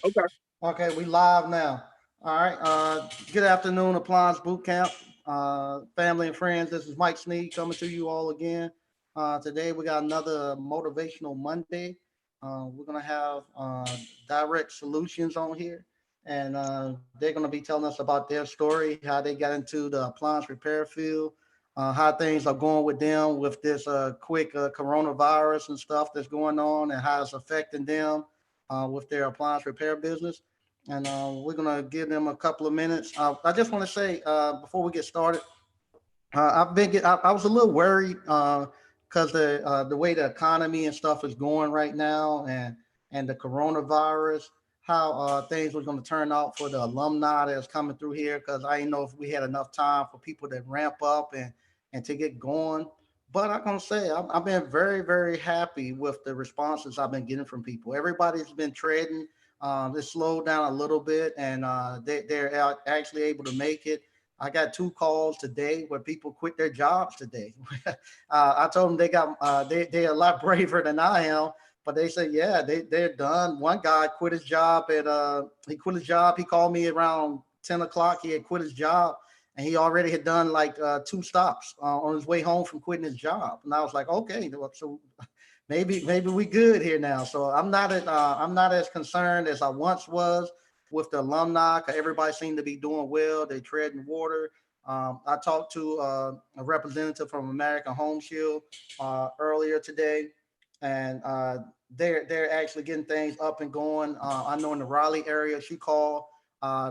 Okay. Okay, we live now. All right. Good afternoon, Appliance Boot Camp, family and friends. This is Mike Sneed coming to you all again. Today we got another motivational Monday. We're gonna have direct solutions on here, and they're gonna be telling us about their story, how they got into the appliance repair field, how things are going with them with this quick coronavirus and stuff that's going on, and how it's affecting them with their appliance repair business. And we're gonna give them a couple of minutes. I just want to say before we get started, I was a little worried because the way the economy and stuff is going right now, and the coronavirus, how things were going to turn out for the alumni that's coming through here. Because I didn't know if we had enough time for people to ramp up and to get going. But I'm gonna say I've been very happy with the responses I've been getting from people. Everybody's been trading. They slowed down a little bit, and they're actually able to make it. I got two calls today where people quit their jobs today. I told them they're a lot braver than I am, but they said yeah they're done. One guy quit his job at he quit his job. He called me around 10 o'clock. He had quit his job, and he already had done like two stops on his way home from quitting his job. And I was like, okay, so maybe we good here now. So I'm not as concerned as I once was with the alumni, because everybody seemed to be doing well. They treading water. I talked to a representative from American Home Shield earlier today, and they're actually getting things up and going. I know in the Raleigh area, she called.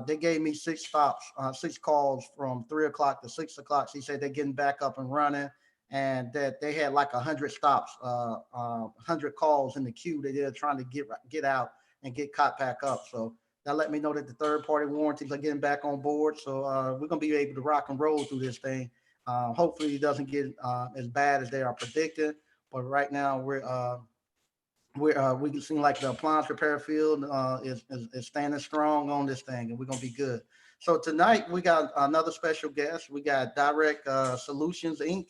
They gave me six stops, six calls from 3 o'clock to 6 o'clock. She said they're getting back up and running, and that they had like 100 stops, 100 calls in the queue that they're trying to get out and get caught back up. So that let me know that the third party warranties are getting back on board. So we're gonna be able to rock and roll through this thing. Hopefully it doesn't get as bad as they are predicting. But right now we can seem like the appliance repair field is standing strong on this thing, and we're gonna be good. So tonight we got another special guest. We got Direct Solutions Inc.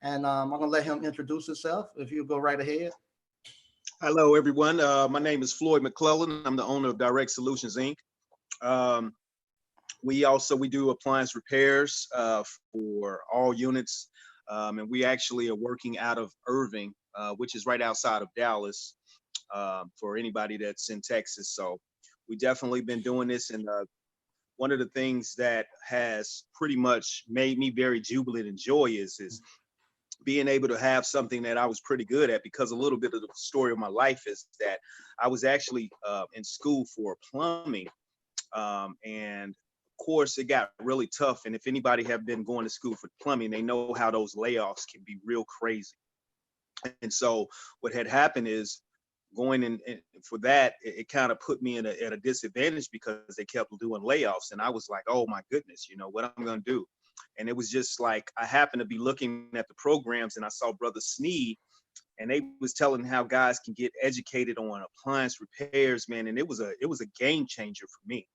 And I'm gonna let him introduce himself. If you go right ahead. Hello, everyone. My name is Floyd McClellan. I'm the owner of Direct Solutions Inc. Um, we do appliance repairs for all units, and we actually are working out of Irving, which is right outside of Dallas. For anybody that's in Texas, so we definitely been doing this. And one of the things that has pretty much made me very jubilant and joyous is being able to have something that I was pretty good at, because a little bit of the story of my life is that I was actually in school for plumbing. And of course, it got really tough. And if anybody have been going to school for plumbing, they know how those layoffs can be real crazy. And so what had happened is going in for that, it kind of put me at a disadvantage because they kept doing layoffs. And I was like, oh my goodness, what I'm going to do. And it was just like, I happened to be looking at the programs, and I saw Brother Sneed, and they was telling how guys can get educated on appliance repairs, man. And it was a game changer for me,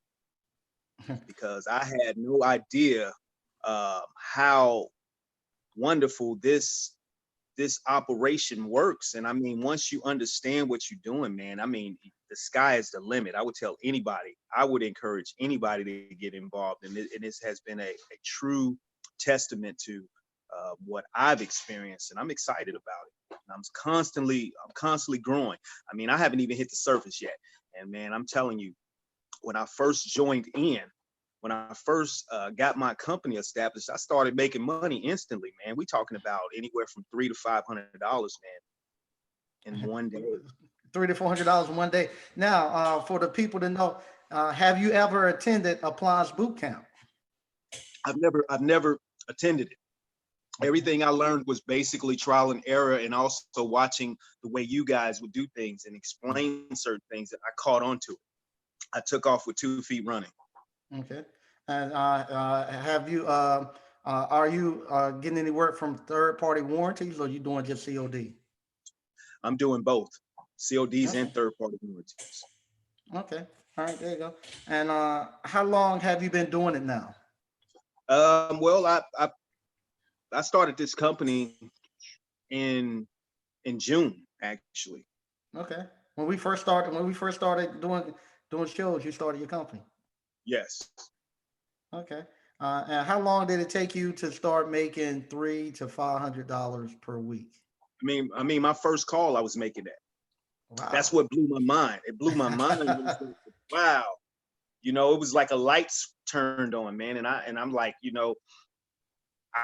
because I had no idea how wonderful this operation works. And I mean, once you understand what you're doing, man, I mean, the sky is the limit. I would tell anybody, I would encourage anybody to get involved. And this has been a true testament to what I've experienced, and I'm excited about it. And I'm constantly growing. I mean, I haven't even hit the surface yet. And man, I'm telling you, when I first joined in, when I first got my company established, I started making money instantly, man. We talking about anywhere from $300 to $500, man, in one day. $300 to $400 in one day. Now, for the people to know, have you ever attended Appliance Boot Camp? I've never attended it. Okay. Everything I learned was basically trial and error, and also watching the way you guys would do things and explain certain things, that I caught on to it. I took off with 2 feet running. Okay. And have you are you getting any work from third party warranties, or you doing just COD? I'm doing both, CODs and Okay. third party warranties. Okay. All right. There you go. And how long have you been doing it now? Well, I started this company in June, actually. Okay. When we first started doing Doing shows, you started your company. Yes. Okay. And how long did it take you to start making $300 to $500 per week? I mean, my first call, I was making that. That's Wow. what blew my mind. It blew my mind. It was like, wow. It was like a lights turned on, man. And I'm like,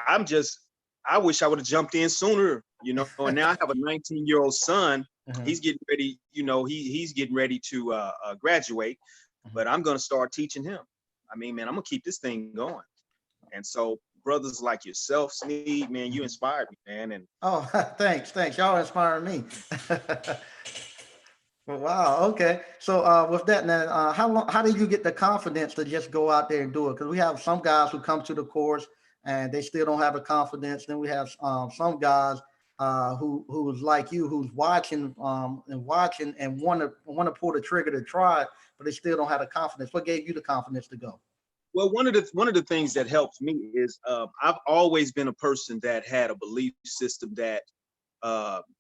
I'm just, I wish I would have jumped in sooner. And now I have a 19-year-old son. Mhm, He's getting ready, he's getting ready to graduate, mhm. but I'm going to start teaching him. I mean, man, I'm going to keep this thing going. And so brothers like yourself, Sneed, man, you Mhm. inspired me, man. And Oh, thanks. Y'all inspiring me. Well, wow. Okay. So with that, now, how did you get the confidence to just go out there and do it? Because we have some guys who come to the course and they still don't have the confidence. Then we have some guys who's like you, who's watching and want to pull the trigger to try it, but they still don't have the confidence. What gave you the confidence to go? well, one of the things that helps me is I've always been a person that had a belief system that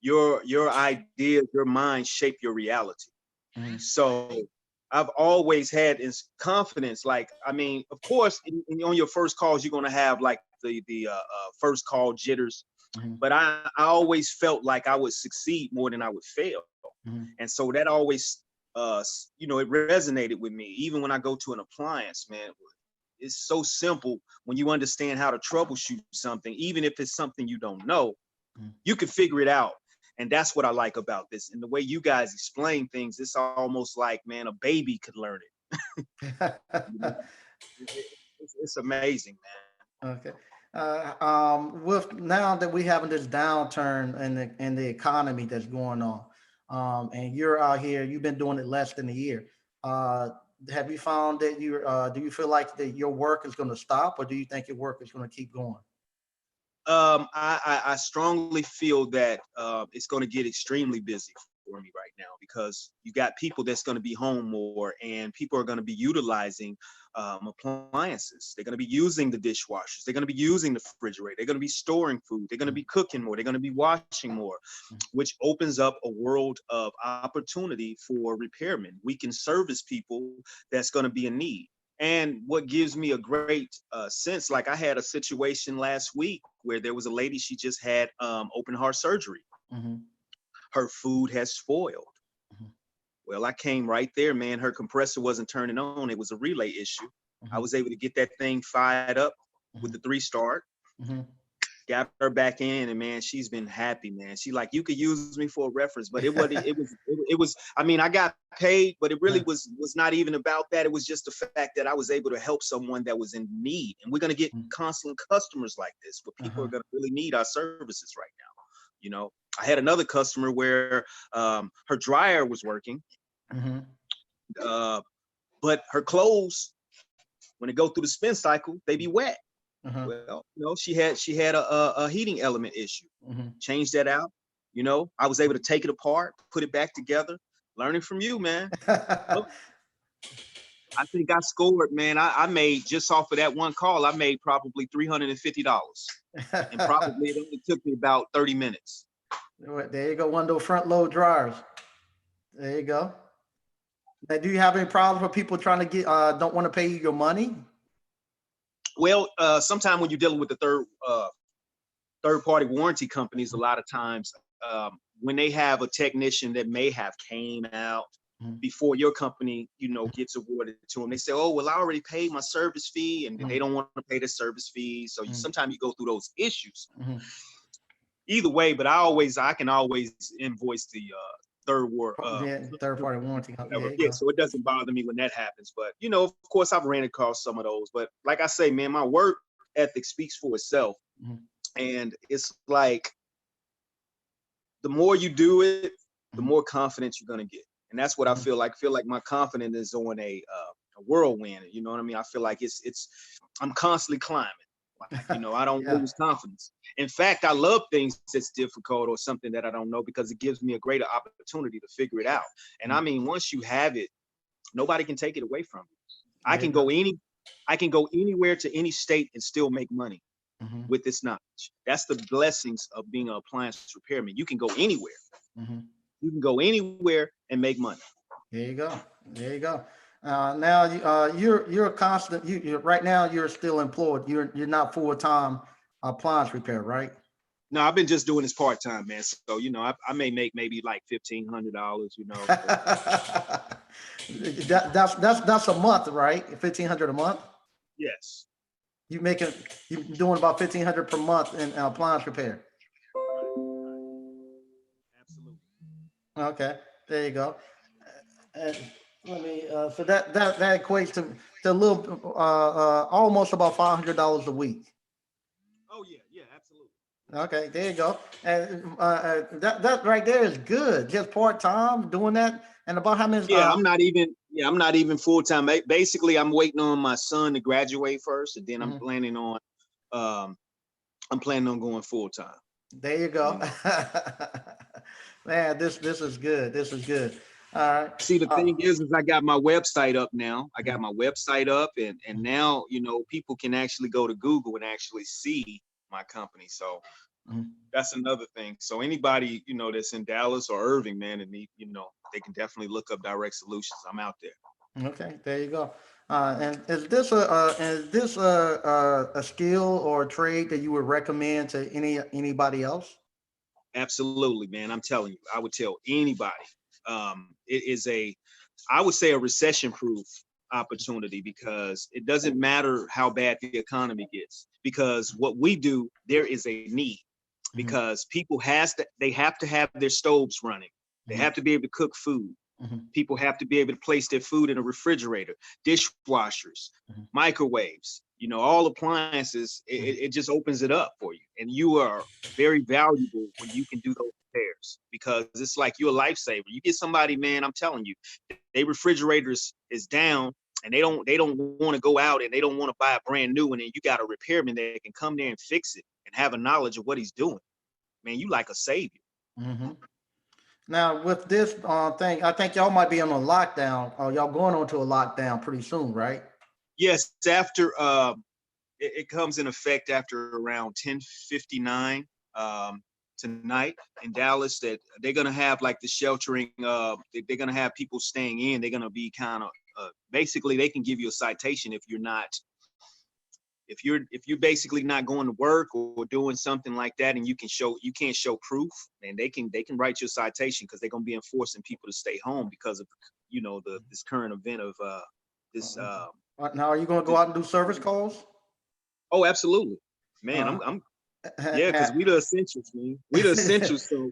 your ideas, your mind shape your reality. Mhm, So I've always had this confidence. Like, I mean, of course, on your first calls, you're gonna have like the first call jitters, mhm, but I always felt like I would succeed more than I would fail, mhm, and so that always it resonated with me. Even when I go to an appliance, man, it's so simple when you understand how to troubleshoot something, even if it's something you don't know, you can figure it out. And that's what I like about this. And the way you guys explain things, it's almost like, man, a baby could learn it. mhm. It's amazing, Okay. With now that we having this downturn in the economy that's going on, and you're out here, you've been doing it less than a year. Uh, have you found that do you feel like that your work is going to stop, or do you think your work is going to keep going? man. I strongly feel that it's going to get extremely busy for me right now because you got people that's going to be home more and people are going to be utilizing appliances. They're going to be using the dishwashers. They're going to be using the refrigerator. They're going to be storing food. They're going to be cooking more. They're going to be washing more, which opens up a world of opportunity for repairmen. We can service people that's going to be in need. And what gives me a great sense, like I had a situation last week where there was a lady, she just had open heart surgery. Hmm. Her food has spoiled. Hmm. Well, I came right there, man. Her compressor wasn't turning on. It was a relay issue. I Hmm. was able to get that thing fired up with the Hmm. 3 start, Hmm. got her back in, and man, she's been happy, man. She like, you could use me for a reference, but it was. I mean, I got paid, but it really was not even about that. It was just the fact that I was able to help someone that was in need, and we're gonna get constant customers like this, where people are Uh-huh. gonna really need our services right now. I had another customer where her dryer was working, Hmm. uh, but her clothes, when they go through the spin cycle, they be wet. Uh-huh. Well, she had a heating element issue. Hmm. Changed that out. I was able to take it apart, put it back together. Learning from you, man. Look, I think I scored, man. I made just off of that one call. I made probably $350, and probably it only took me about 30 minutes. There you go, one of those front load dryers. There you go. Now, do you have any problems with people trying to get don't want to pay you your money? Well, sometime when you're dealing with the third party warranty companies, a lot of times when they have a technician that may have came out Mhm, before your company, gets awarded to them, they say, "Oh, well, I already paid my service fee," and they mhm, don't want to pay the service fee. So mhm, sometimes you go through those issues. mhm. Either way, but I can always invoice the third war, Yeah, third party warranty company. whatever. There you Yeah, go. so it doesn't bother me when that happens. But of course, I've ran across some of those. But like I say, man, my work ethic speaks for itself, Mhm, and it's like the more you do it, the mhm, more confidence you're gonna get. And that's what I mhm. feel like. I feel like my confidence is on a whirlwind. You know what I mean? I feel like it's I'm constantly climbing. Like, I don't Yeah. lose confidence. In fact, I love things that's difficult or something that I don't know because it gives me a greater opportunity to figure it out. And I Mhm. mean, once you have it, nobody can take it away from you. I There you can go. go any I can go anywhere to any state and still make money Mhm, with this knowledge. That's the blessings of being an appliance repairman. You can go anywhere. mhm. You can go anywhere and make money. There you go. There you go. Now you're a constant. You're right now. You're still employed. You're not full time appliance repair, right? No, I've been just doing this part time, man. So I may make maybe like $1,500, but That's a month, right? 1,500 a month. yes, You making you doing about 1,500 per month in appliance repair. right, absolutely. Okay, there you go. And let me. So that equates to a little, almost about $500 a week. Oh yeah, yeah, absolutely. Okay, there you go. And that right there is good. Just part time doing that, and about how many? I'm not even full time. Basically, I'm waiting on my son to graduate first, and then Mhm. um, I'm planning on going full time. There you You go. know. Man, this is good. This is good. All right. See, the thing is I got my website up now. I got Mhm, my website up, and mhm, now people can actually go to Google and actually see my company. So mhm. that's another thing. So anybody that's in Dallas or Irving, man, and they can definitely look up Direct Solutions. I'm out there. Okay, there you go. And is this a skill or a trade that you would recommend to anybody else? Absolutely, man. I'm telling you, I would tell anybody. It is I would say, a recession-proof opportunity because it doesn't matter how bad the economy gets. Because what we do, there is a need. Mhm, Because they have to have their stoves running. They mhm, have to be able to cook food. mhm, People have to be able to place their food in a refrigerator, dishwashers, mhm, microwaves, all appliances. It, mhm, it it just opens it up for you. And you are very valuable when you can do those repairs because it's like you're a lifesaver. You get somebody, man, I'm telling you, they refrigerators is down and they don't want to go out and they don't want to buy a brand new one. And you got a repairman that can come there and fix it and have a knowledge of what he's doing. Man, you like a savior. mhm. Now with this thing, I think y'all might be on a lockdown. Y'all going on to a lockdown pretty soon, right? Yes, after it comes in effect after around 10:59 um, tonight in Dallas. That they're gonna have like the sheltering. They're gonna have people staying in. They're gonna be kind of basically they can give you a citation if you're basically not going to work or doing something like that, and you can't show proof, and they can write you a citation because they're gonna be enforcing people to stay home because of this current event of this. Uh, Now, are you going to go out and do service calls? Oh, absolutely, man. Uh, I'm Yeah, because we the essentials, man. We the essentials. So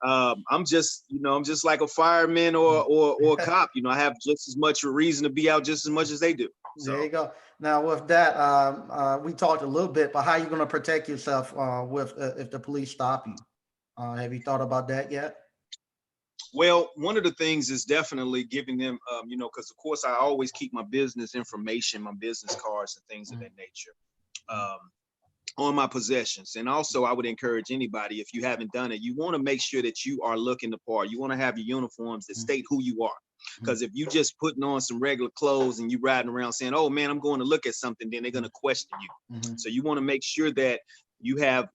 I'm just like a fireman or a cop. I have just as much a reason to be out just as much as they do. There So you go. Now, with that, we talked a little bit, but how are you going to protect yourself with if the police stop you? Have you thought about that yet? well, one of the things is definitely giving them, because of course I always keep my business information, my business cards and things of Mhm, that nature. Um, on my possessions. And also, I would encourage anybody, if you haven't done it, you want to make sure that you are looking the part. You want to have your uniforms that mhm, state who you are. mhm, Because if you just putting on some regular clothes and you riding around saying, "Oh man, I'm going to look at something," then they're going to question you. mhm, So you want to make sure that you have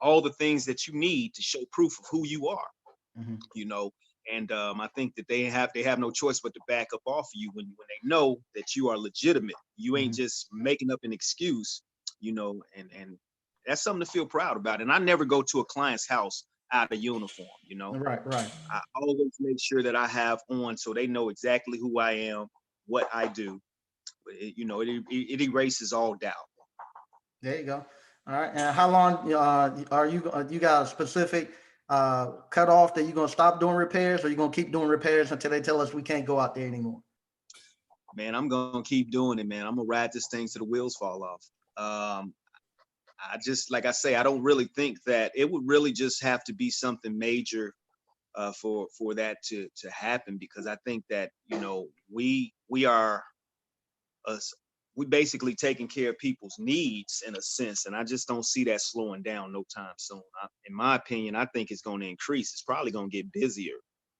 all the things that you need to show proof of who you are. mhm, You know, and I think that they have no choice but to back up off of you when they know that you are legitimate. You ain't mhm. just making up an excuse, and that's something to feel proud about. And I never go to a client's house out of uniform. Right, right. I always make sure that I have on so they know exactly who I am, what I do. It erases all doubt. There you go. All right. And how long are you? You got a specific cutoff that you're going to stop doing repairs, or you're going to keep doing repairs until they tell us we can't go out there anymore? Man, I'm gonna keep doing it, man. I'm gonna ride this thing till the wheels fall off. Um, I just, like I say, I don't really think that it would really just have to be something major for that to happen because I think that we are us we basically taking care of people's needs in a sense, and I just don't see that slowing down no time soon. In my opinion, I think it's going to increase. It's probably going to get busier.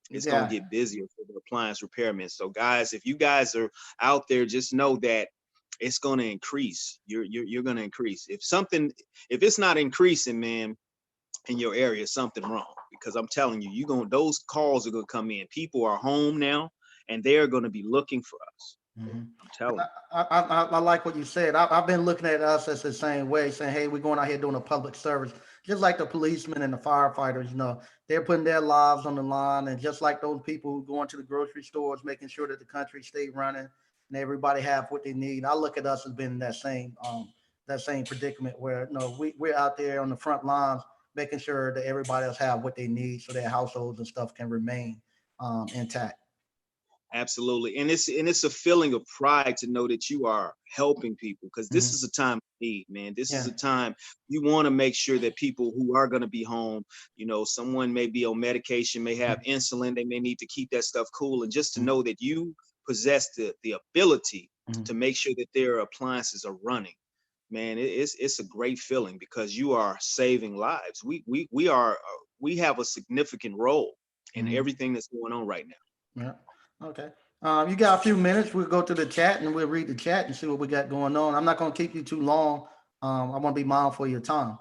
It's going to Yeah. get busier for the appliance repairmen. So, guys, if you guys are out there, just know that it's going to increase. You're going to increase. If it's not increasing, man, in your area, something wrong. Because I'm telling you, those calls are gonna come in. People are home now, and they're going to be looking for us. Mhm. I'm telling I like what you said. I've been looking at us as the same way, saying, "Hey, we're going out here doing a public service, just like the policemen and the firefighters. You know, they're putting their lives on the line, and just like those people who go into the grocery stores, making sure that the country stay running and everybody have what they need. I look at us as being in that same predicament where we're out there on the front lines, making sure that everybody else have what they need, so their households and stuff can remain intact. Absolutely. And it's a feeling of pride to know that you are helping people, because this Hmm. is a time of need, man. This is Yeah. a time you want to make sure that people who are going to be home, someone may be on medication, may have insulin, they may need to keep that stuff cool. And just to know that you possess the ability Hmm. to make sure that their appliances are running, man, it's a great feeling, because you are saving lives. We have a significant role in Hmm. everything that's going on right now. Yeah. Okay. You got a few minutes. We'll go to the chat and we'll read the chat and see what we got going on. I'm not going to keep you too long. I want to be mindful of your time.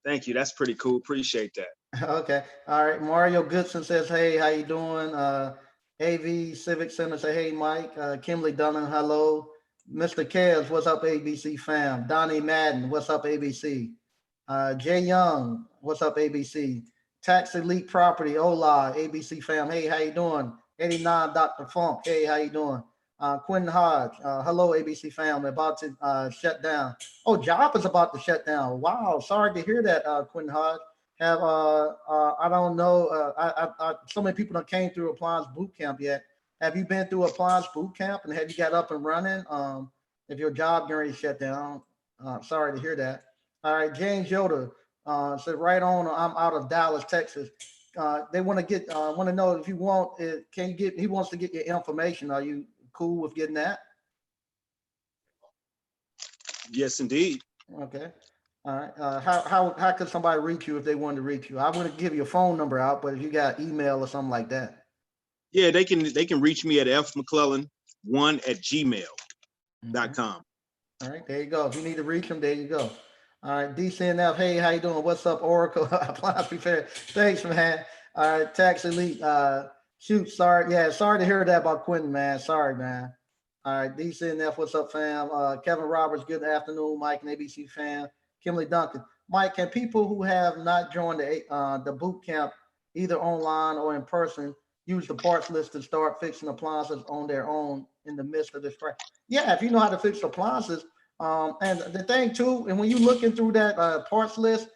Thank you. That's pretty cool. Appreciate that. Okay. All right. Mario Goodson says, "Hey, how you doing?" AV Civic Center say, "Hey, Mike." Kimberly Dunn, hello. Mr. Kez, what's up, ABC fam? Donnie Madden, what's up, ABC? Jay Young, what's up, ABC? Tax Elite Property, hola, ABC fam. Hey, how you doing? 89 Dr. Funk, hey, how you doing? Quentin Hodge, hello, ABC fam. About to shut down. Oh, Job is about to shut down. Wow, sorry to hear that, Quentin Hodge. Have I don't know. So many people that came through Appliance Boot Camp yet. Have you been through Appliance Boot Camp and have you got up and running? If your job getting ready to shut down, sorry to hear that. All right, James Yoder said, "Right on. I'm out of Dallas, Texas. They want to know if you want it. Can you get? He wants to get your information. Are you cool with getting that? Yes, indeed. Okay. All right. How could somebody reach you if they wanted to reach you? I wouldn't give your phone number out, but if you got email or something like that. Yeah, they can reach me at fmcclellan1@gmail.com. Okay. All right, there you go. If you need to reach them, there you go. All right, DCNF. Hey, how you doing? What's up, Oracle? Appliance Prepared. Thanks, man. All right, Tax Elite. Shoot, sorry. Yeah, sorry to hear that about Quentin, man. Sorry, man. All right, DCNF. What's up, fam? Kevin Roberts. Good afternoon, Mike and ABC fam. Kimberly Duncan. Mike, can people who have not joined the boot camp, either online or in person, use the parts list to start fixing appliances on their own in the midst of this crisis? Yeah, if you know how to fix appliances. And the thing too, and when you're looking through that parts list,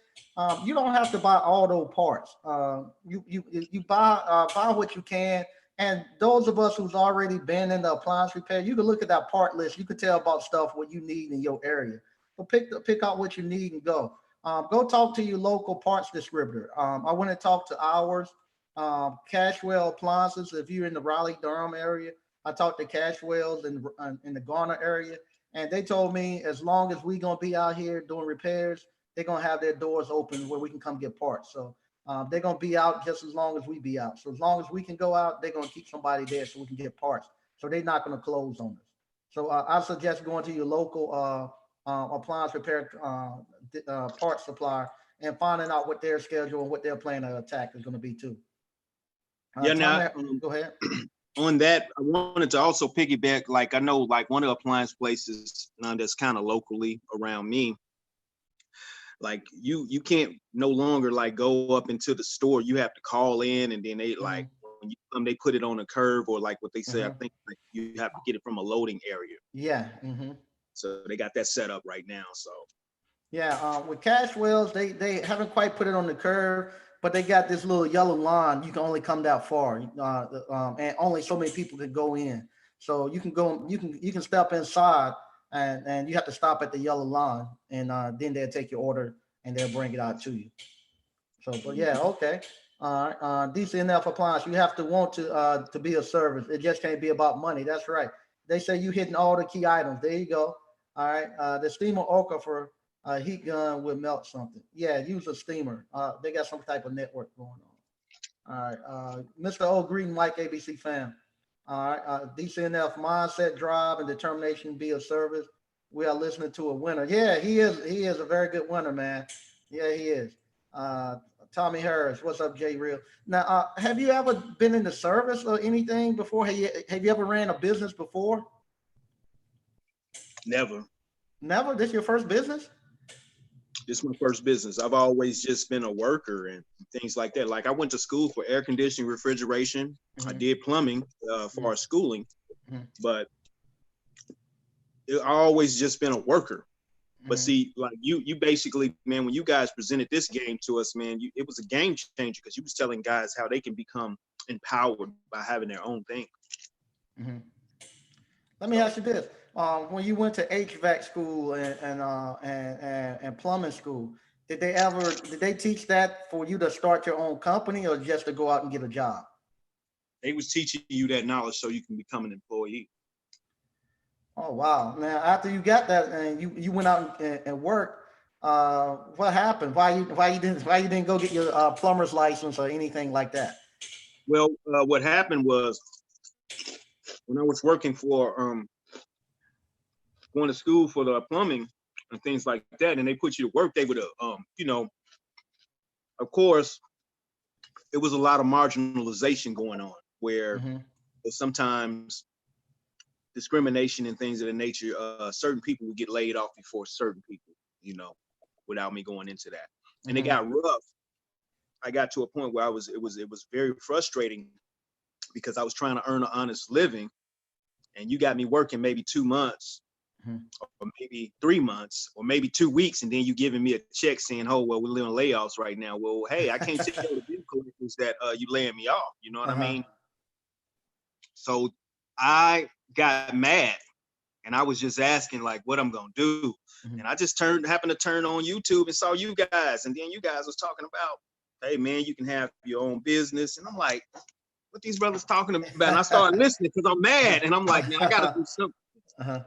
you don't have to buy all those parts. You buy what you can. And those of us who's already been in the appliance repair, you can look at that part list. You can tell about stuff what you need in your area. So pick out what you need and go. Go talk to your local parts distributor. I went and talked to ours, Cashwell Appliances. If you're in the Raleigh Durham area, I talked to Cashwells in the Garner area, and they told me as long as we gonna be out here doing repairs, they're gonna have their doors open where we can come get parts. So they're gonna be out just as long as we be out. So as long as we can go out, they're gonna keep somebody there so we can get parts. So they're not gonna close on us. So I suggest going to your local appliance repair parts supplier and finding out what their schedule and what their plan of attack is going to be too. Yeah. Tom, Now, go ahead. on that, I wanted to also piggyback. Like, I know, like, one of the appliance places that's kind of locally around me. Like, you can't no longer like go up into the store. You have to call in, and then they like Mm-hmm. when you come, they put it on a curve, or like what they say. I Mm-hmm. think like you have to get it from a loading area. Yeah. Mm-hmm. So they got that set up right now. So Yeah. With cash wells, they haven't quite put it on the curve, but they got this little yellow line. You can only come that far, and only so many people can go in. So you can go, you can step inside, and you have to stop at the yellow line, and then they'll take your order and they'll bring it out to you. So, but yeah, okay. All right. DCNF appliance. You have to want to be a service. It just can't be about money. That's right. They say you hitting all the key items. There you go. All right. The steamer ochre for heat gun will melt something. Yeah, use a steamer. They got some type of network going on. All right. Mr. O Green, Mike ABC fan. All right. DCNF mindset, drive, and determination be a service. We are listening to a winner. Yeah, he is. He is a very good winner, man. Yeah, he is. Uh, Tommy Harris. What's up, Jay Real? Now, have you ever been in the service or anything before? Have you ever ran a business before? Never. Never? This your first business? This is my first business. I've always just been a worker and things like that. Like I went to school for air conditioning, refrigeration. I did plumbing for our schooling, but I always just been a worker. But see, like you basically, man, when you guys presented this game to us, man, it was a game changer because you was telling guys how they can become empowered by having their own thing. Let me ask you this: when you went to HVAC school and plumbing school, did they teach that for you to start your own company or just to go out and get a job? They was teaching you that knowledge so you can become an employee. Oh wow! Now after you got that and you went out and worked, what happened? Why you didn't go get your plumber's license or anything like that? Well, what happened was when I was working for going to school for the plumbing and things like that, and they put you to work, they would you know, of course, it was a lot of marginalization going on where sometimes discrimination and things of the nature, certain people would get laid off before certain people, you know, without me going into that. And it got rough. I got to a point where it was very frustrating because I was trying to earn an honest living, and you got me working maybe 2 months, or maybe 3 months, or maybe 2 weeks, and then you giving me a check saying, "Oh, well, we're doing layoffs right now." Well, hey, I can't tell the bill collectors that you laying me off. You know what I mean? So I got mad, and I was just asking like what I'm gonna do, and I just happened to turn on YouTube and saw you guys, and then you guys was talking about, hey man, you can have your own business, and I'm like, what these brothers talking about? And I started listening because I'm mad, and I'm like, man, I gotta do something.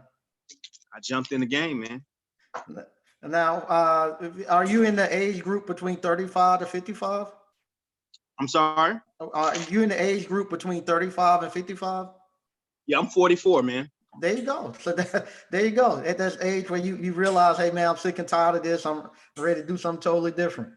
I jumped in the game, man. Now, are you in the age group between 35 to 55? I'm sorry? Are you in the age group between 35 and 55? Yeah, I'm 44, man. There you go. So there you go. At that age where you realize, hey man, I'm sick and tired of this. I'm ready to do something totally different.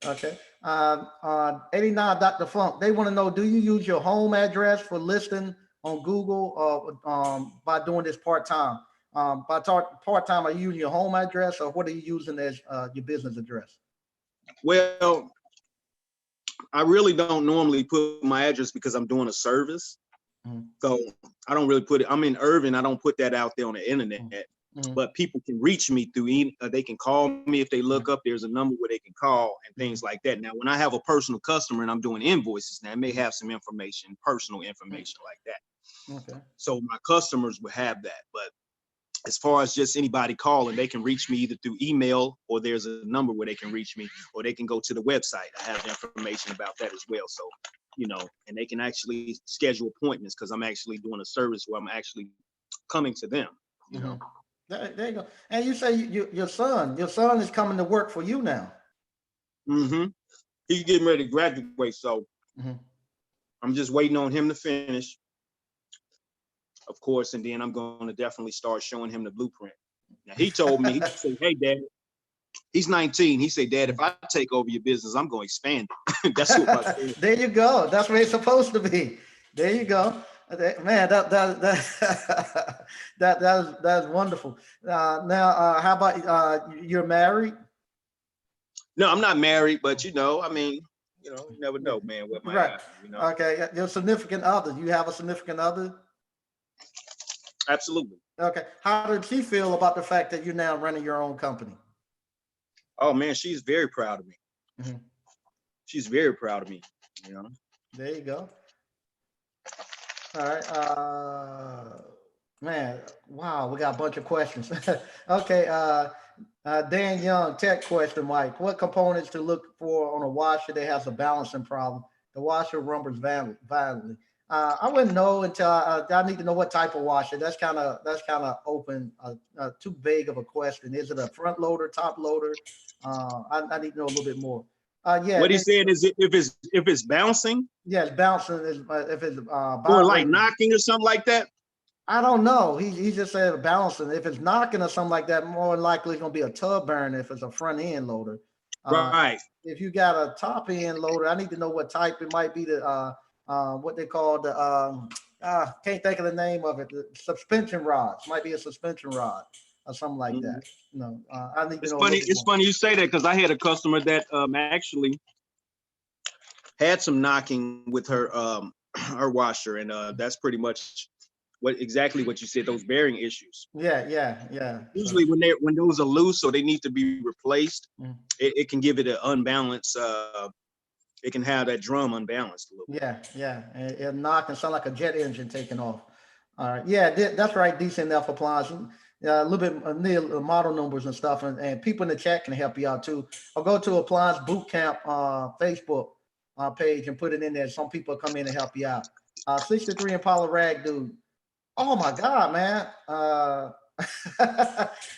Okay. 89 Dr. Funk, they want to know, do you use your home address for listing on Google or by doing this part-time? Part-time, are you using your home address or what are you using as your business address? Well, I really don't normally put my address because I'm doing a service. So I don't really put it. I'm in Irving. I don't put that out there on the internet. But people can reach me through they can call me if they look up. There's a number where they can call and things like that. Now, when I have a personal customer and I'm doing invoices, now it may have some information, personal information like that. Okay. So my customers will have that. But as far as just anybody calling, they can reach me either through email or there's a number where they can reach me, or they can go to the website. I have information about that as well. So, you know, and they can actually schedule appointments because I'm actually doing a service where I'm actually coming to them, you know. There you go. And you say your son is coming to work for you now. He's getting ready to graduate, so I'm just waiting on him to finish, of course, and then I'm going to definitely start showing him the blueprint. Now, he told me, he said, hey, Dad, he's 19. He said, Dad, if I take over your business, I'm going to expand it. That's what my son. There you go. That's where it's supposed to be. There you go. Man, that's wonderful. Now, how about you're married? No, I'm not married, but you know, I mean, you know, you never know, man, what might happen, you know? Okay, your significant other. You have a significant other? Absolutely. Okay. How did she feel about the fact that you're now running your own company? Oh man, she's very proud of me. She's very proud of me, you know. There you go. All right. Man, wow, we got a bunch of questions. Okay. Dan Young, tech question, Mike. What components to look for on a washer that has a balancing problem? The washer rumbles violently. I wouldn't know until I need to know what type of washer. That's kind of open, too vague of a question. Is it a front loader, top loader? I need to know a little bit more. Yeah. What he said is if it's bouncing. Yeah, it's bouncing. If it's or like knocking or something like that. I don't know. He just said balancing. If it's knocking or something like that, more likely it's gonna be a tub burner if it's a front end loader. Right. If you got a top end loader, I need to know what type. It might be the what they call the can't think of the name of it. The suspension rods might be a suspension rod or something like that. Mhm. I need to It's know a funny. little bit It's more. funny you say that because I had a customer that actually had some knocking with her her washer, and that's pretty much exactly what you said. Those bearing issues. Yeah. So Usually, when those are loose or they need to be replaced, mm, it can give it an unbalanced. It can have that drum unbalanced a little bit. yeah, and it knock and sound like a jet engine taking off. All right, yeah, that's right. Decent enough appliance. A little bit near model numbers and stuff, and people in the chat can help you out too. I'll go to Appliance Boot Camp Facebook page and put it in there. Some people come in and help you out. 63 Impala Rag dude. Oh my God, man.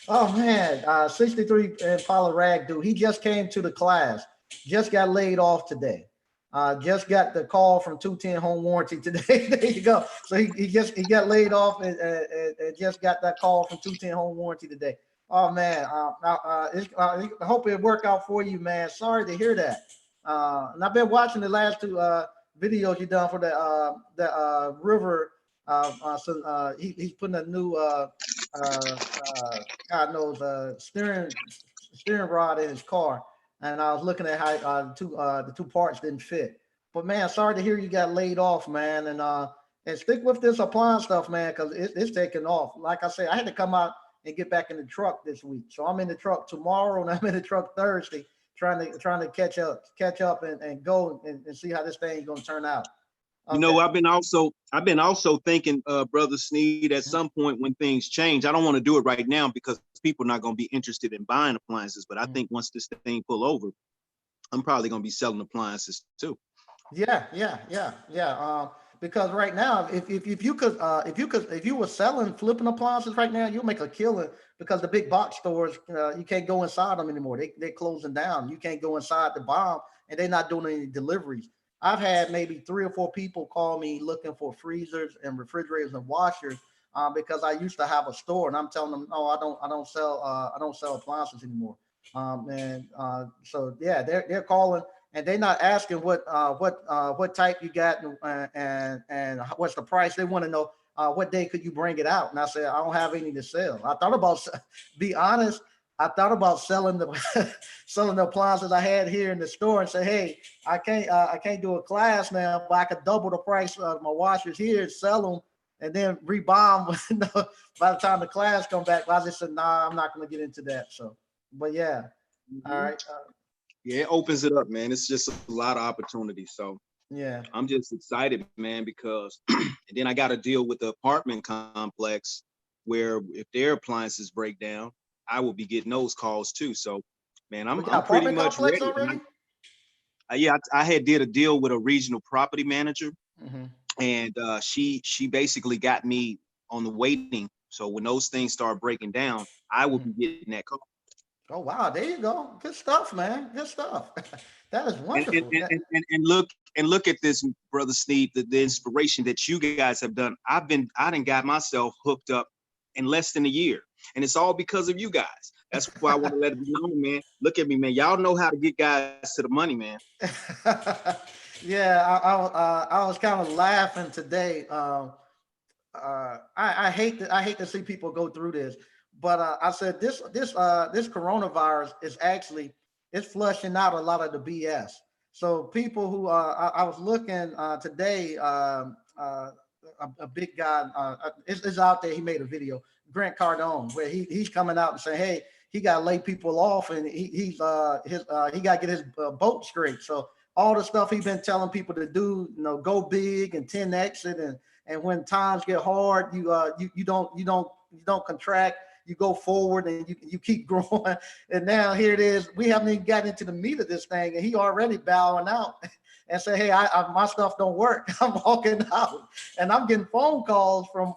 Oh man, 63 Impala Rag dude. He just came to the class. Just got laid off today. Just got the call from 210 Home Warranty today. There you go. So he got laid off and just got that call from 210 Home Warranty today. Oh man, I hope it work out for you, man. Sorry to hear that. And I've been watching the last two videos you done for the river. He's putting a new God knows steering rod in his car, and I was looking at how the two parts didn't fit. But man, sorry to hear you got laid off, man, and stick with this appliance stuff, man, because it's taking off. Like I said, I had to come out and get back in the truck this week, so I'm in the truck tomorrow and I'm in the truck Thursday, trying to catch up and go and see how this thing's gonna turn out. You Okay. know, I've been also thinking, Brother Sneed, at some point when things change, I don't want to do it right now because people are not going to be interested in buying appliances. But I think once this thing pull over, I'm probably going to be selling appliances too. Yeah. Because right now, if you were selling flipping appliances right now, you'll make a killing because the big box stores, you can't go inside them anymore. They're closing down. You can't go inside to buy them, and they're not doing any deliveries. I've had maybe 3 or 4 people call me looking for freezers and refrigerators and washers because I used to have a store, and I'm telling them, no, I don't sell appliances anymore. And so yeah, they're calling and they're not asking what type you got and what's the price. They want to know what day could you bring it out. And I said I don't have any to sell. I thought about be honest. I thought about selling the selling the appliances I had here in the store and say, hey, I can't do a class now, but I could double the price of my washers here, sell them, and then rebuy them by the time the class come back. But I just said, nah, I'm not going to get into that. So, but yeah, all Mhm. right, Yeah, it opens it up, man. It's just a lot of opportunities. So yeah. I'm just excited, man, because and then I got to deal with the apartment complex where if their appliances break down, I will be getting those calls too. So, man, We I'm got pretty apartment much complex ready. already. Yeah, I had did a deal with a regional property manager, Hmm. and she basically got me on the waiting. So when those things start breaking down, I will Hmm. be getting that call. Oh wow, there you go. Good stuff, man. Good stuff. That is And and, wonderful. and, and, and look at this, Brother Steve, the inspiration that you guys have done. I done got myself hooked up in less than a year. And it's all because of you guys. That's why I want to let it be known, man. Look at me, man. Y'all know how to get guys to the money, man. Yeah, I was kind of laughing today. I hate to see people go through this, but I said this coronavirus is actually it's flushing out a lot of the BS. So people who I was looking today, a big guy is out there. He made a video, Grant Cardone, where he's coming out and saying, hey, he got to lay people off, and he got to get his boat straight. So all the stuff he's been telling people to do, go big and 10 exit and when times get hard, you don't contract. You go forward and you keep growing. And now here it is. We haven't even gotten into the meat of this thing, and he already bowing out and say, "Hey, my stuff don't work." I'm walking out, and I'm getting phone calls from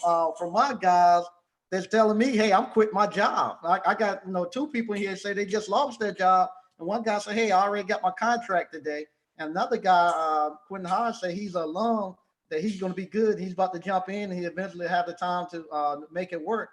my guys that's telling me, "Hey, I'm quitting my job." I got 2 people here say they just lost their job, and one guy said, "Hey, I already got my contract today." And another guy, Quentin Hodge, say he's alone that he's going to be good. He's about to jump in and he eventually have the time to make it work.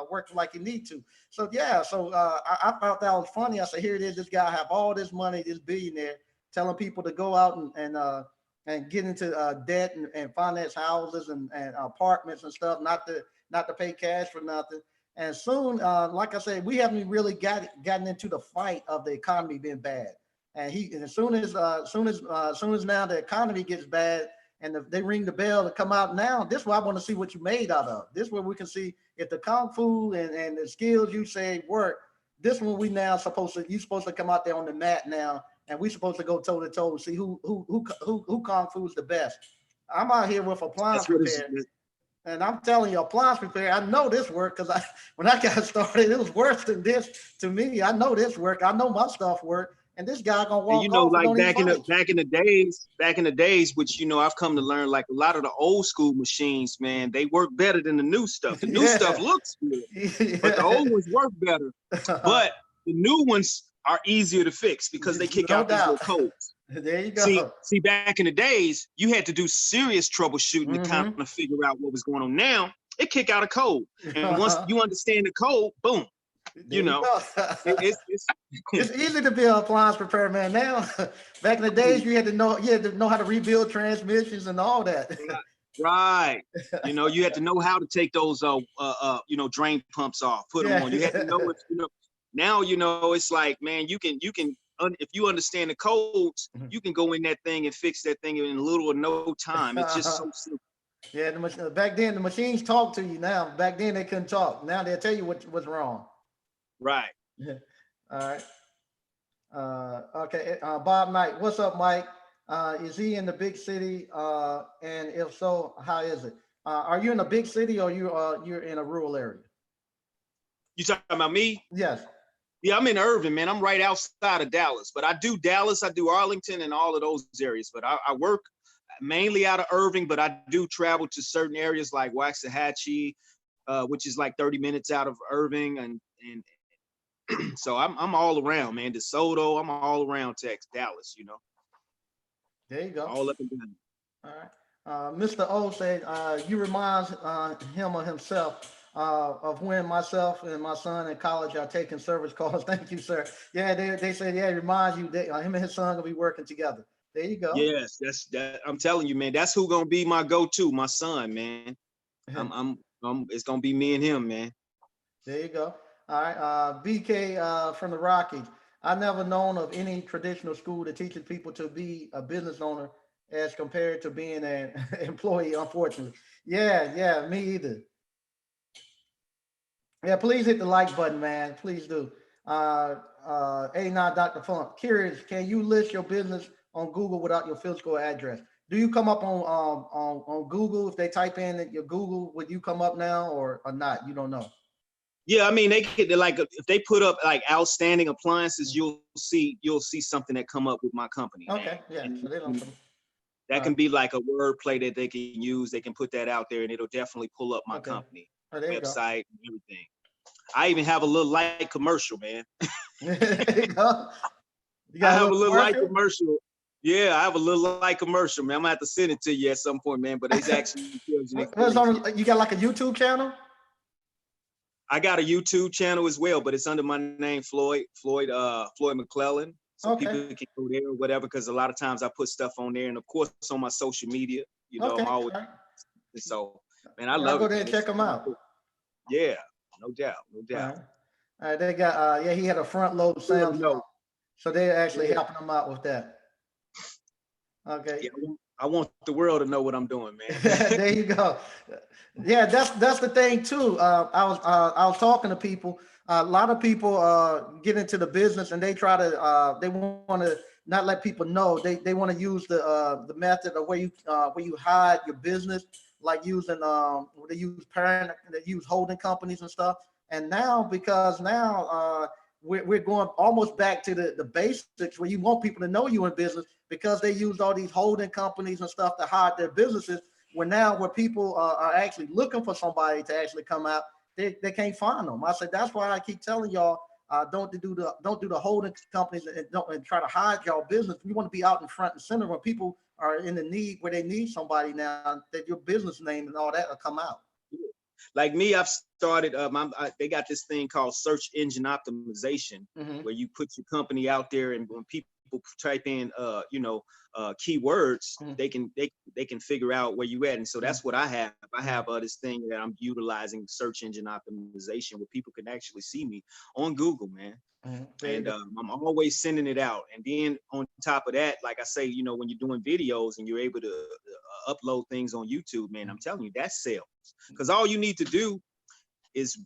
working like you need to. So yeah, so I thought that was funny. I said, here it is. This guy have all this money, this billionaire, telling people to go out and get into debt and finance houses and apartments and stuff, not to pay cash for nothing. And soon, like I said, we haven't really gotten into the fight of the economy being bad. And as soon as now the economy gets bad and they ring the bell to come out now, this is what I want to see what you made out of. This is where we can see if the kung fu and the skills you say work. This one we now supposed to come out there on the mat now, and we supposed to go toe to toe, see who kung fu is the best. I'm out here with appliance That's what repair. And I'm telling you, appliance repair, I know this work because when I got started, it was worse than this to me. I know this work. I know my stuff work. And this guy gonna And walk off and like don't even fight. back in the days, which I've come to learn, like a lot of the old school machines, man, they work better than the new stuff. The new stuff looks good, but the old ones work better. But the new ones are easier to fix because they kick out these little codes. There you go. See, back in the days, you had to do serious troubleshooting to kind of figure out what was going on. Now it kick out a code, and once you understand the code, boom. It's easy to be an appliance repairman now. Back in the days, you had to know how to rebuild transmissions and all that. Right. You had to know how to take those drain pumps off, put them on. You had to know it. Now it's like, man, you can if you understand the codes, you can go in that thing and fix that thing in little or no time. It's just so simple. Yeah, back then the machines talk to you. Now, back then they couldn't talk. Now they'll tell you what's wrong. Right. All right. Okay. Bob Knight, what's up, Mike? Is he in the big city? And if so, how is it? Are you in a big city or you're in a rural area? You talking about me? Yes. Yeah, I'm in Irving, man. I'm right outside of Dallas, but I do Dallas, I do Arlington, and all of those areas. But I work mainly out of Irving, but I do travel to certain areas like Waxahachie, which is like 30 minutes out of Irving, and so I'm all around, man. DeSoto, I'm all around Texas, Dallas. There you go. All up and down. All right. Mr. O said you remind him of himself. Of when myself and my son in college are taking service calls. Thank you, sir. Yeah, they said, yeah, it reminds you that him and his son gonna be working together. There you go. Yes, that. I'm telling you, man, that's who gonna be my go-to, my son, man. It's gonna be me and him, man. There you go. All right, BK from the Rockies. I never known of any traditional school that teaches people to be a business owner as compared to being an employee. Unfortunately, yeah, me either. Yeah, please hit the like button, man. Please do. A9 Dr. Funk. Curious, can you list your business on Google without your physical address? Do you come up on Google? If they type in your Google, would you come up now or not? You don't know. Yeah, I mean, they're like, if they put up like outstanding appliances, you'll see something that come up with my company. Okay, yeah. So they don't. That can be like a word play that they can use. They can put that out there, and it'll definitely pull up my company website and everything. I even have a little light commercial, man. There you go. I have a little light commercial. Yeah, I have a little light commercial, man. I'm gonna have to send it to you at some point, man. But it's actually you got like a YouTube channel? I got a YouTube channel as well, but it's under my name, Floyd McClellan. So people can go there or whatever, because a lot of times I put stuff on there, and of course on my social media. I'm always so, man, I love it. Go there and check them out. Yeah, no doubt. All right, they got he had a front load sound, so they're actually helping him out with that. Okay. Yeah, I want the world to know what I'm doing, man. There you go. Yeah, that's the thing too. I was talking to people. A lot of people get into the business and they try to they want to not let people know. They want to use the method of where you hide your business, like using they use holding companies and stuff. And now, because now we're going almost back to the basics where you want people to know you in business, because they use all these holding companies and stuff to hide their businesses. Where people are actually looking for somebody to actually come out, they can't find them. I said, that's why I keep telling y'all, don't do the holding companies and try to hide y'all business. You want to be out in front and center when people are in the need, where they need somebody now, that your business name and all that will come out. Like me, I've started. They got this thing called search engine optimization, Mm-hmm. where you put your company out there, and when people type in, keywords, Mm-hmm. they can figure out where you at. And so Mm-hmm. that's what I have. I have this thing that I'm utilizing, search engine optimization, where people can actually see me on Google, man. Mm-hmm. There you And go. I'm always sending it out. And then on top of that, like I say, when you're doing videos and you're able to upload things on YouTube, man, I'm telling you, that's sales. Because all you need to do is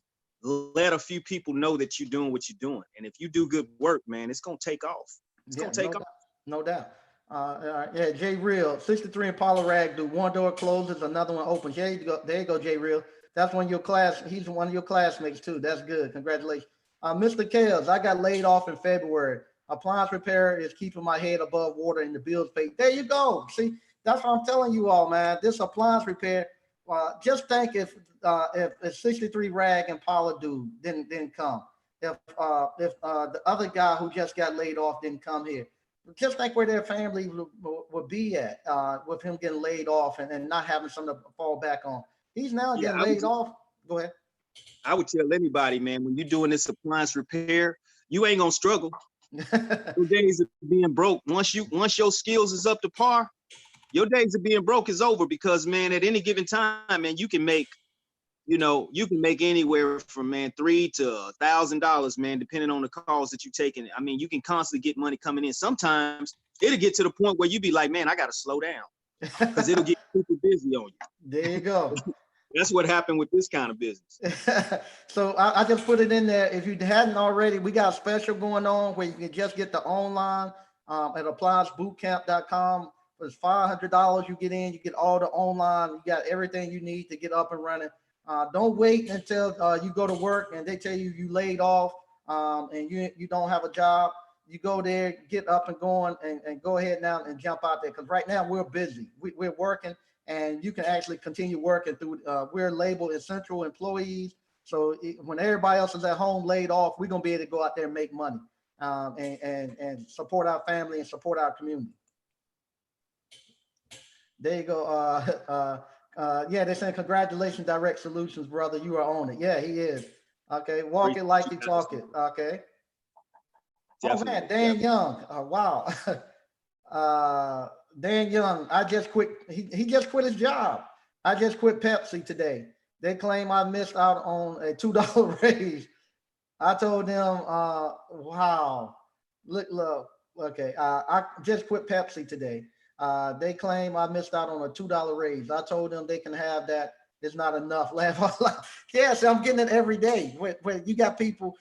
let a few people know that you're doing what you're doing. And if you do good work, man, it's gonna take off. It's Yeah, gonna take off. no doubt. Yeah, Jay Real, 63 Impala Rag, do one door closes, another one opens. There you go, Jay Real. That's one of your class. He's one of your classmates too. That's good. Congratulations. Mr. Kales, I got laid off in February. Appliance repair is keeping my head above water and the bills paid. There you go. See, that's what I'm telling you all, man. This appliance repair. Just think if 63 Rag Impala dude didn't come, if the other guy who just got laid off didn't come here, just think where their family would be at with him getting laid off and not having something to fall back on. He's now Yeah, getting laid off. Go ahead. I would tell anybody, man, when you're doing this appliance repair, you ain't gonna struggle. Your days of being broke. Once your skills is up to par, your days of being broke is over, because, man, at any given time, man, you can make anywhere from, man, $3,000 to $1,000, man, depending on the calls that you're taking. I mean, you can constantly get money coming in. Sometimes it'll get to the point where you be like, man, I gotta slow down, because it'll get super busy on you. There you go. That's what happened with this kind of business. So I just put it in there. If you hadn't already, we got a special going on where you can just get the online at appliancebootcamp.com. It's $500. You get in, you get all the online, you got everything you need to get up and running. Don't wait until you go to work and they tell you laid off and you don't have a job. You go there, get up and going, and go ahead now and jump out there, because right now we're busy. We're working, and you can actually continue working through. We're labeled essential employees, so when everybody else is at home laid off, we're gonna be able to go out there and make money and support our family and support our community. There you go. Yeah, they're saying congratulations, Direct Solutions, brother. You are on it. Yeah, he is. Okay, walk it like you talk it. Okay. Definitely, oh man, Dan Young. Wow. Dan Young, I just quit. He just quit his job. I just quit Pepsi today. They claim I missed out on a $2 raise. I told them, wow, look, okay, I just quit Pepsi today. They claim I missed out on a $2 raise. I told them they can have that. It's not enough. Laugh. Yes, I'm getting it every day. Where you got people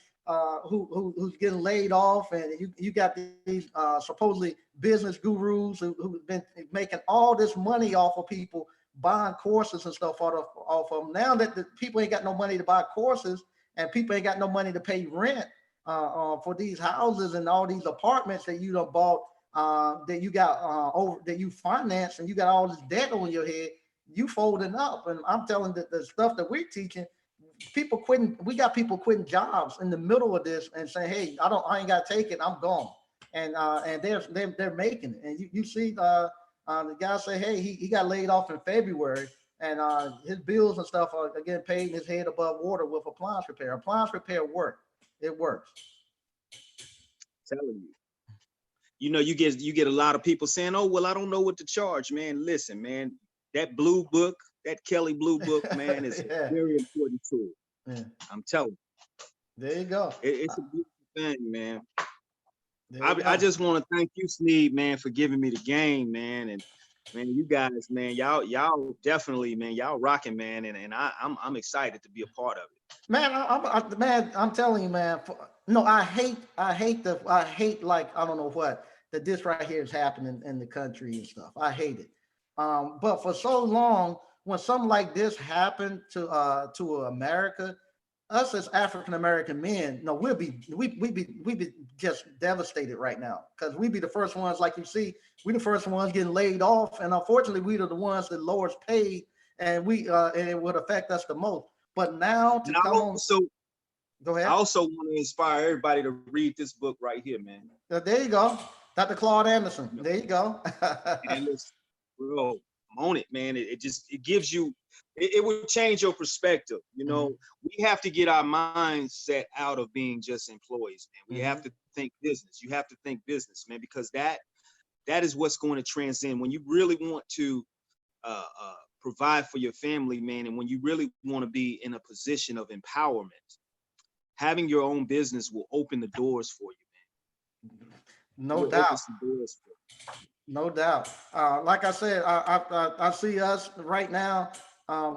who's getting laid off, and you got these supposedly business gurus who've been making all this money off of people buying courses and stuff off of them. Now that the people ain't got no money to buy courses, and people ain't got no money to pay rent for these houses and all these apartments that you done bought, that you got that you financed, and you got all this debt on your head, you folding up. And I'm telling the stuff that we're teaching, people quitting. We got people quitting jobs in the middle of this and saying, "Hey, I ain't got to take it. I'm gone." And they're making it. And you see the guy say, "Hey, he got laid off in February, and his bills and stuff are getting paid, and his head above water with appliance repair." Appliance repair work. It works. Telling you. You get a lot of people saying, "Oh, well, I don't know what to charge." Man, listen, man, that blue book, that Kelly Blue Book, man, is Yeah. a very important tool. Yeah. I'm telling you. There you go. It's a beautiful thing, man. There you I go. just want to thank you, Sneed, man, for giving me the game, man. And man, you guys, man, y'all definitely, man, y'all rocking, man. And I'm excited to be a part of it. Man, I'm telling you, man. No, I hate like, I don't know what, that this right here is happening in the country and stuff. I hate it. But for so long, when something like this happened to America, us as African American men, no, we be just devastated right now, because we be the first ones, like you see, we the first ones getting laid off, and unfortunately, we are the ones that lowest paid, and and it would affect us the most. But now to come on, go I ahead. also want to inspire everybody to read this book right here, man. There you go, Dr. Claude Anderson. There you go. And it's, bro, on it, man. It gives you, it would change your perspective. We have to get our mindset out of being just employees, man. We have to think business. You have to think business, man, because that is what's going to transcend when you really want to provide for your family, man. And when you really want to be in a position of empowerment, having your own business will open the doors for you, man. No doubt. No doubt. Like I said, I see us right now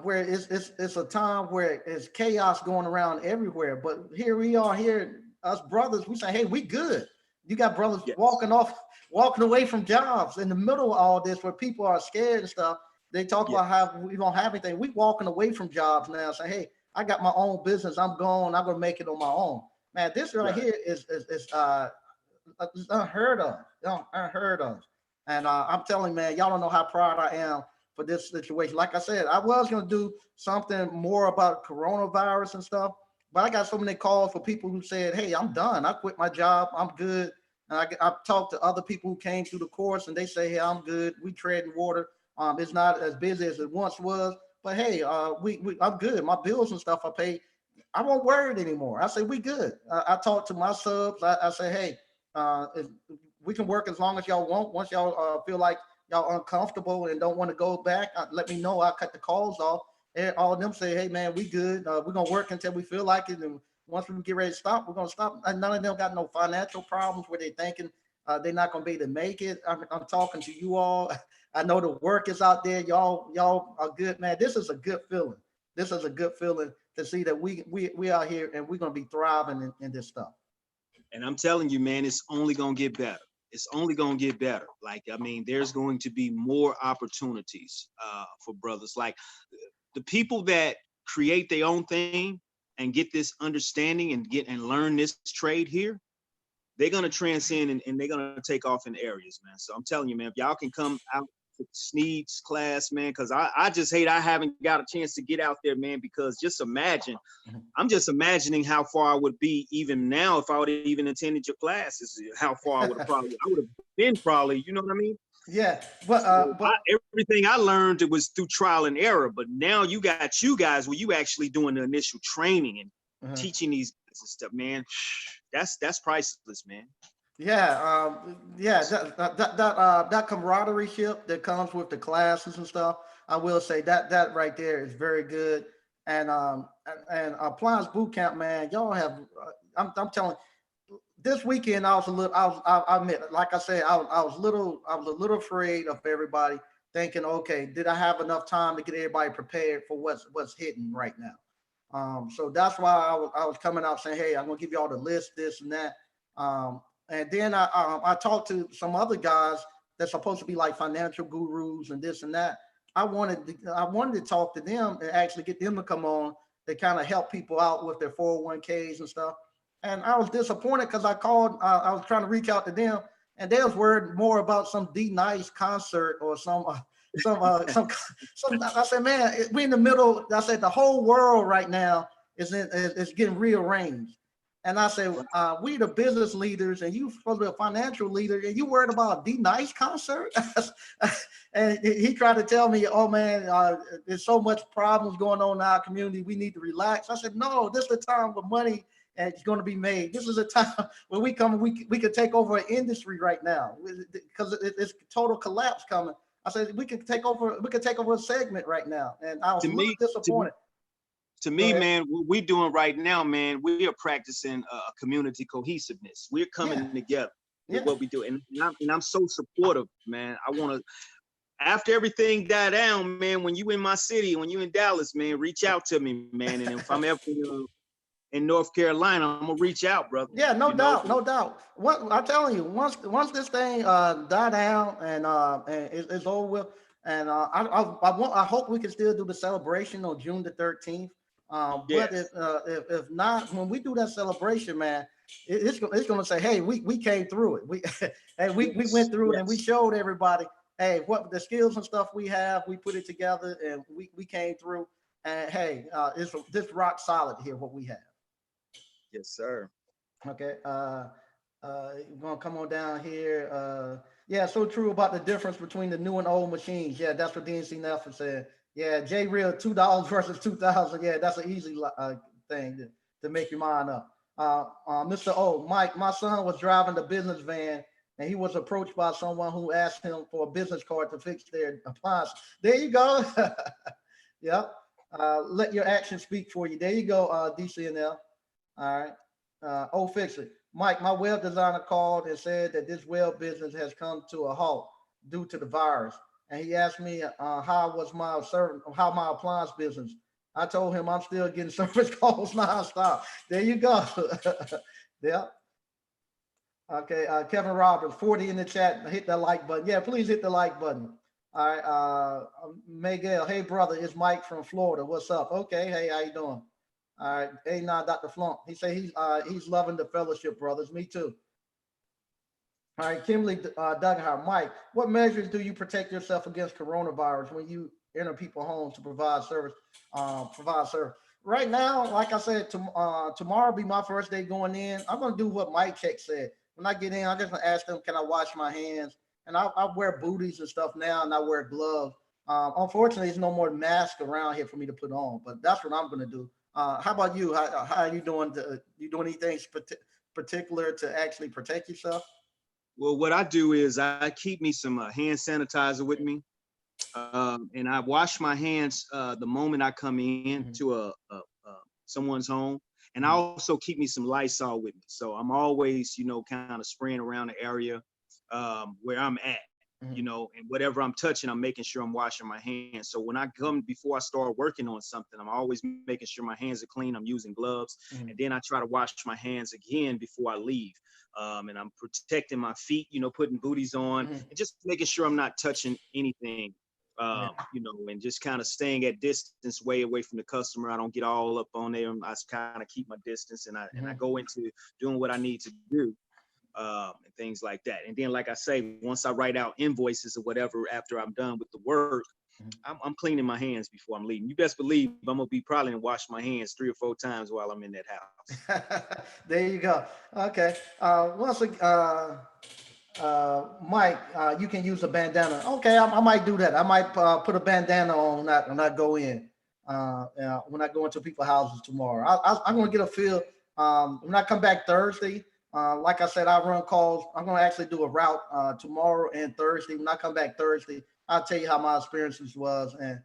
where it's a time where it's chaos going around everywhere. But here we are, here us brothers, we say, hey, we good. You got brothers walking away from jobs in the middle of all this, where people are scared and stuff. They talk about how we don't have anything. We walking away from jobs now, saying, hey, I got my own business. I'm going. I'm gonna make it on my own. Man, this right here is unheard of. Unheard of. And I'm telling you, man, y'all don't know how proud I am for this situation. Like I said, I was going to do something more about coronavirus and stuff, but I got so many calls for people who said, hey, I'm done. I quit my job. I'm good. And I've talked to other people who came through the course, and they say, hey, I'm good. We treading water. It's not as busy as it once was, but hey, I'm good. My bills and stuff I pay. I won't worry anymore. I say, we good. I talk to my subs. I say, hey, we can work as long as y'all want. Once y'all feel like y'all uncomfortable and don't want to go back, let me know. I'll cut the calls off. And all of them say, hey, man, we good. We're going to work until we feel like it. And once we get ready to stop, we're going to stop. And none of them got no financial problems where they're thinking they're not going to be able to make it. I'm talking to you all. I know the work is out there. Y'all are good, man. This is a good feeling. This is a good feeling to see that we are here and we're going to be thriving in this stuff. And I'm telling you, man, it's only going to get better. It's only going to get better. Like, I mean, there's going to be more opportunities for brothers. Like the people that create their own thing and get this understanding and learn this trade here, they're going to transcend and they're going to take off in areas, man. So I'm telling you, man, if y'all can come out to Sneed's class, man, because I just hate I haven't got a chance to get out there, man, because just imagine, I'm just imagining how far I would be even now if I would have even attended your classes, how far I would have been probably, you know what I mean? Yeah, but everything I learned, it was through trial and error, but now you got you guys where you actually doing the initial training and teaching these stuff, man. That's priceless, man. Yeah, that camaraderie ship that comes with the classes and stuff. I will say that right there is very good. And Appliance Boot Camp, man, y'all have. I'm telling. This weekend I was a little. I admit, like I said, I was a little afraid of everybody, thinking, okay, did I have enough time to get everybody prepared for what's hitting right now? So that's why I was coming out saying, hey, I'm gonna give you all the list, this and that. And then I talked to some other guys that's supposed to be like financial gurus and this and that. I wanted to talk to them and actually get them to come on to kind of help people out with their 401ks and stuff. And I was disappointed because I called, I was trying to reach out to them, and they was worried more about some D Nice concert or some. I said, man, we in the middle. I said the whole world right now is getting rearranged. And I said, we the business leaders, and you supposed to be a financial leader, and you worried about a D Nice concert? And he tried to tell me, oh man, there's so much problems going on in our community. We need to relax. I said, no, this is the time where money is going to be made. This is a time where we could take over an industry right now because it's total collapse coming. I said we could take over a segment right now, and I was a little disappointed. To me, man, what we're doing right now, man, we are practicing community cohesiveness. We're coming together with what we do. And I'm so supportive, man. I want to, after everything died down, man, when you in my city, when you in Dallas, man, reach out to me, man. And if I'm ever in North Carolina, I'm going to reach out, brother. Yeah, no doubt. What I'm telling you, once this thing die down and it's over with, and I hope we can still do the celebration on June the 13th. But if not, when we do that celebration, man, it's going to say, hey, we came through it. We went through it, and we showed everybody, hey, what the skills and stuff we have, we put it together, and we came through. And hey, it's this rock solid here what we have. Yes, sir. Okay. We're gonna come on down here. Yeah, so true about the difference between the new and old machines. Yeah, that's what DNC Nelson said. Yeah, J Real $2 versus 2,000. Yeah, that's an easy thing to make your mind up. Mr. O, Mike, my son was driving the business van and he was approached by someone who asked him for a business card to fix their appliance. There you go. Yep. Let your actions speak for you. There you go, DCNL. All right. Oh, fix it. Mike, my web designer called and said that this web business has come to a halt due to the virus. And he asked me how my appliance business. I told him I'm still getting service calls nonstop. There you go. Yeah. Okay. Kevin Roberts, 40 in the chat. Hit that like button. Yeah, please hit the like button. All right. Miguel, hey brother, it's Mike from Florida. What's up? Okay. Hey, how you doing? All right. Hey, now, Dr. Flunk. He say he's loving the fellowship, brothers. Me too. All right, Kimberly Duggar, Mike, what measures do you protect yourself against coronavirus when you enter people's homes to provide service? Provide service. Right now, like I said, tomorrow will be my first day going in. I'm gonna do what Mike Check said. When I get in, I'm just gonna ask them, can I wash my hands? And I wear booties and stuff now, and I wear gloves. Unfortunately, there's no more mask around here for me to put on, but that's what I'm gonna do. How about you? How are you doing? You doing anything particular to actually protect yourself? Well, what I do is I keep me some hand sanitizer with me, and I wash my hands the moment I come in to someone's home, and I also keep me some Lysol with me. So I'm always, kind of spraying around the area where I'm at, and whatever I'm touching, I'm making sure I'm washing my hands. So when I come before I start working on something, I'm always making sure my hands are clean. I'm using gloves, and then I try to wash my hands again before I leave. And I'm protecting my feet, putting booties on, and just making sure I'm not touching anything, and just kind of staying at distance, way away from the customer. I don't get all up on them. I kind of keep my distance, and I go into doing what I need to do, and things like that. And then, like I say, once I write out invoices or whatever after I'm done with the work, I'm cleaning my hands before I'm leaving. You best believe I'm gonna be probably gonna wash my hands 3 or 4 times while I'm in that house. There you go. Okay. Once again, Mike, you can use a bandana. Okay, I might do that. I might put a bandana on when I go in. When I go into people's houses tomorrow, I'm gonna get a feel. When I come back Thursday, like I said, I run calls. I'm gonna actually do a route tomorrow and Thursday. When I come back Thursday, I'll tell you how my experiences was and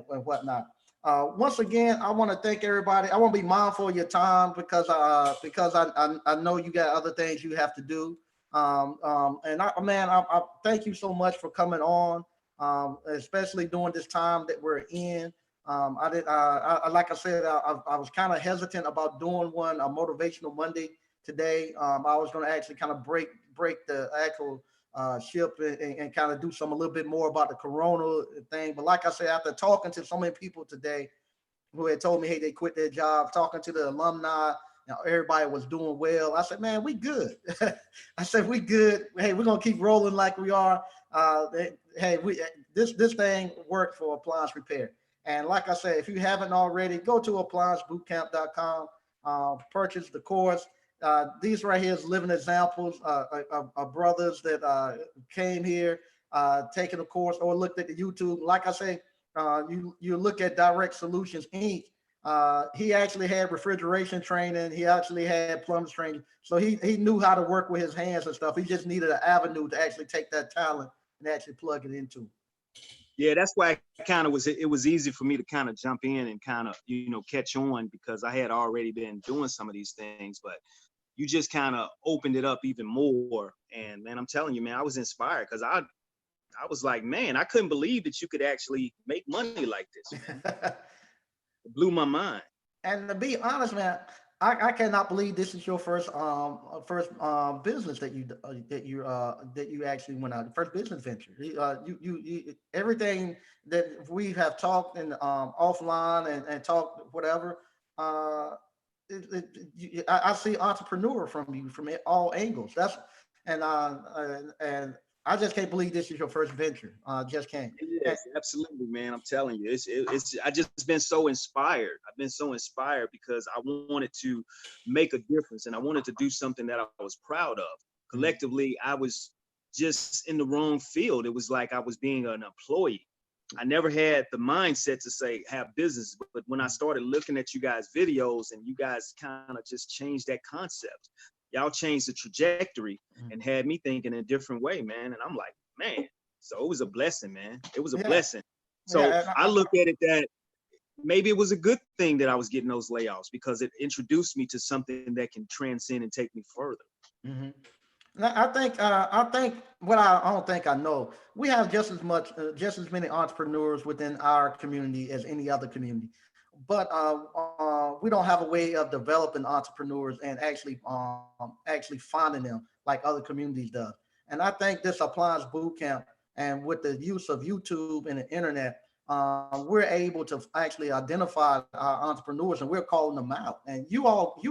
whatnot. Once again, I want to thank everybody. I want to be mindful of your time because I know you got other things you have to do. I thank you so much for coming on, especially during this time that we're in. Like I said, I was kind of hesitant about doing a motivational Monday today. I was going to actually kind of break the actual ship and kind of do a little bit more about the corona thing. But like I said, after talking to so many people today who had told me, hey, they quit their jobs, talking to the alumni, everybody was doing well. I said, man, we good. I said, we good. Hey, we're gonna keep rolling like we are. This thing worked for appliance repair. And like I said, if you haven't already, go to appliancebootcamp.com, purchase the course. These right here is living examples of brothers that came here, taking a course or looked at the YouTube. Like I say, you look at Direct Solutions Inc. He actually had refrigeration training. He actually had plumbing training. So he knew how to work with his hands and stuff. He just needed an avenue to actually take that talent and actually plug it into. Yeah, that's why it was easy for me to kind of jump in and kind of, catch on because I had already been doing some of these things, but you just kind of opened it up even more. And man, I'm telling you, man, I was inspired because I was like, man, I couldn't believe that you could actually make money like this. It blew my mind. And to be honest, man, I cannot believe this is your first business that you actually went out, first business venture. You everything that we have talked in offline and talked whatever. I see entrepreneur from you from all angles. And I just can't believe this is your first venture. Just can't. Yes, absolutely, man. I'm telling you, I just been so inspired. I've been so inspired because I wanted to make a difference and I wanted to do something that I was proud of. Collectively, I was just in the wrong field. It was like I was being an employee. I never had the mindset to say have business, but when I started looking at you guys' videos and you guys kind of just changed that concept, y'all changed the trajectory and had me thinking in a different way, man. And I'm like, man, so it was a blessing, man. It was a Yeah, blessing. So yeah. I look at it that maybe it was a good thing that I was getting those layoffs because it introduced me to something that can transcend and take me further. Mhm. Now, I think what I don't think I know. We have just as many entrepreneurs within our community as any other community, but we don't have a way of developing entrepreneurs and actually finding them like other communities does. And I think this appliance boot camp and with the use of YouTube and the internet, we're able to actually identify our entrepreneurs and we're calling them out. And you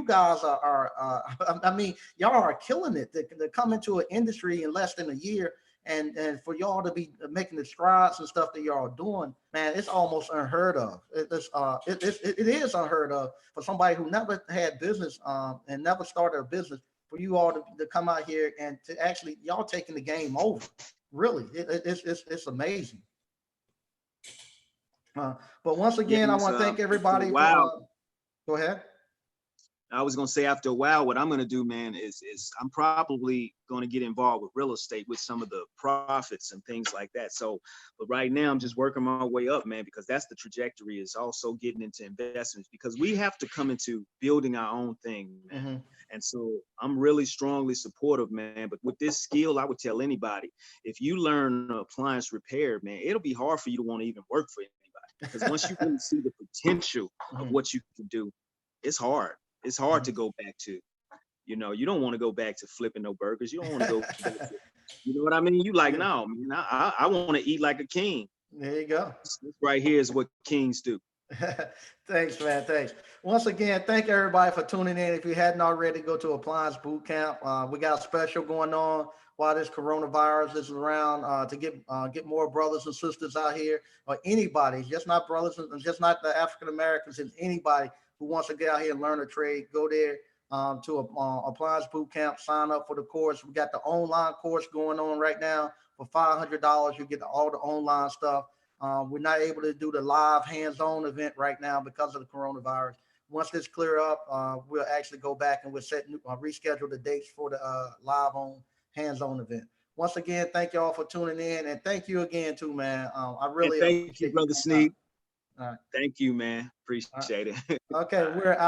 guys I mean, y'all are killing it to come into an industry in less than a year. And for y'all to be making the strides and stuff that y'all are doing, man, it's almost unheard of. It is unheard of for somebody who never had business and never started a business for you all to come out here and to actually y'all taking the game over. Really, it's amazing. Uh, but once again, I Yes, want to thank after a everybody for. while, Go ahead. I was gonna say after a while, what I'm gonna do, man, is I'm probably gonna get involved with real estate with some of the profits and things like that. So, but right now I'm just working my way up, man, because that's the trajectory is also getting into investments because we have to come into building our own thing, man. Mm-hmm. And so I'm really strongly supportive, man. But with this skill, I would tell anybody, if you learn appliance repair, man, it'll be hard for you to want to even work for anybody. Because once you really see the potential of what you can do, it's hard. It's hard to go back to, you don't want to go back to flipping no burgers. You don't want to go back to, you know what I mean? You like, Yeah. no, man, I want to eat like a king. There you go. This right here is what kings do. Thanks, man. Thanks. Once again, thank everybody for tuning in. If you hadn't already, go to Appliance Boot Camp. We got a special going on while this coronavirus is around to get more brothers and sisters out here, or anybody, just not brothers and just not the African Americans, it's anybody who wants to get out here and learn a trade. Go there to Appliance Boot Camp. Sign up for the course. We got the online course going on right now for $500. You get all the online stuff. We're not able to do the live hands-on event right now because of the coronavirus. Once this clear up, we'll actually go back and we'll reschedule the dates for the live on hands-on event. Once again, thank you all for tuning in, and thank you again too, man. I And really thank you, appreciate you brother coming out. Sneak. All right. Thank you, man. All Appreciate it. right. Okay, we're out.